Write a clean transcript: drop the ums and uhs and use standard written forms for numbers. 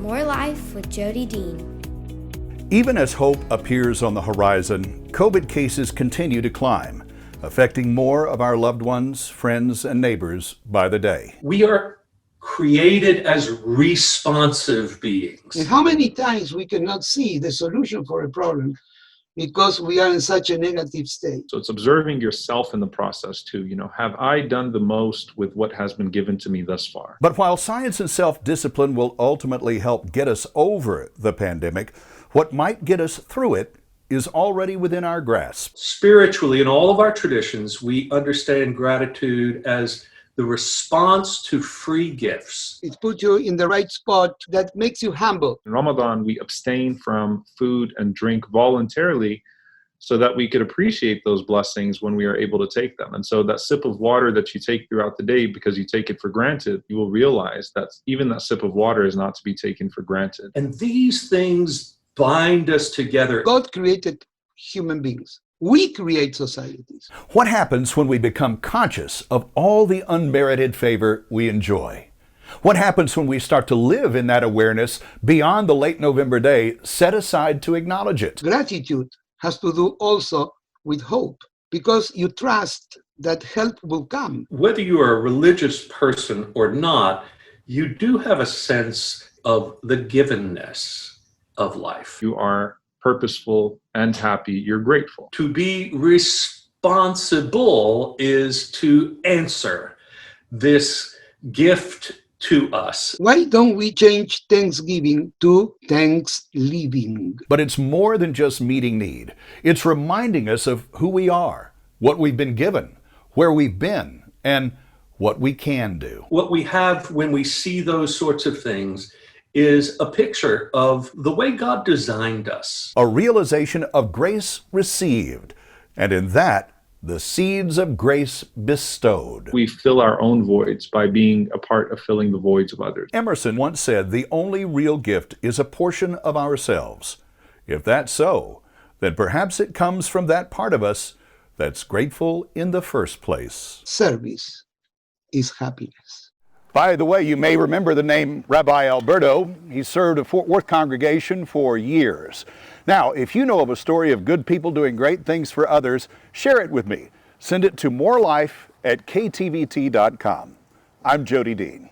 More Life with Jody Dean. Even as hope appears on the horizon, COVID cases continue to climb, affecting more of our loved ones, friends, and neighbors by the day. We are created as responsive beings. And how many times we cannot see the solution for a problem because we are in such a negative state. So it's observing yourself in the process too. Have I done the most with what has been given to me thus far? But while science and self-discipline will ultimately help get us over the pandemic, what might get us through it is already within our grasp. Spiritually, in all of our traditions, we understand gratitude as the response to free gifts. It puts you in the right spot that makes you humble. In Ramadan, we abstain from food and drink voluntarily so that we could appreciate those blessings when we are able to take them. And so that sip of water that you take throughout the day because you take it for granted, you will realize that even that sip of water is not to be taken for granted. And these things bind us together. God created human beings. We create societies. What happens when we become conscious of all the unmerited favor we enjoy? What happens when we start to live in that awareness beyond the late November day set aside to acknowledge it? Gratitude has to do also with hope, because you trust that help will come. Whether you are a religious person or not, you do have a sense of the givenness of life. You are purposeful and happy, you're grateful. To be responsible is to answer this gift to us. Why don't we change Thanksgiving to thanks living? But it's more than just meeting need. It's reminding us of who we are, what we've been given, where we've been, and what we can do. What we have when we see those sorts of things is a picture of the way God designed us. A realization of grace received, and in that, the seeds of grace bestowed. We fill our own voids by being a part of filling the voids of others. Emerson once said, "The only real gift is a portion of ourselves." If that's so, then perhaps it comes from that part of us that's grateful in the first place. Service is happiness. By the way, you may remember the name Rabbi Alberto. He served a Fort Worth congregation for years. Now, if you know of a story of good people doing great things for others, share it with me. Send it to morelife@ktvt.com. I'm Jody Dean.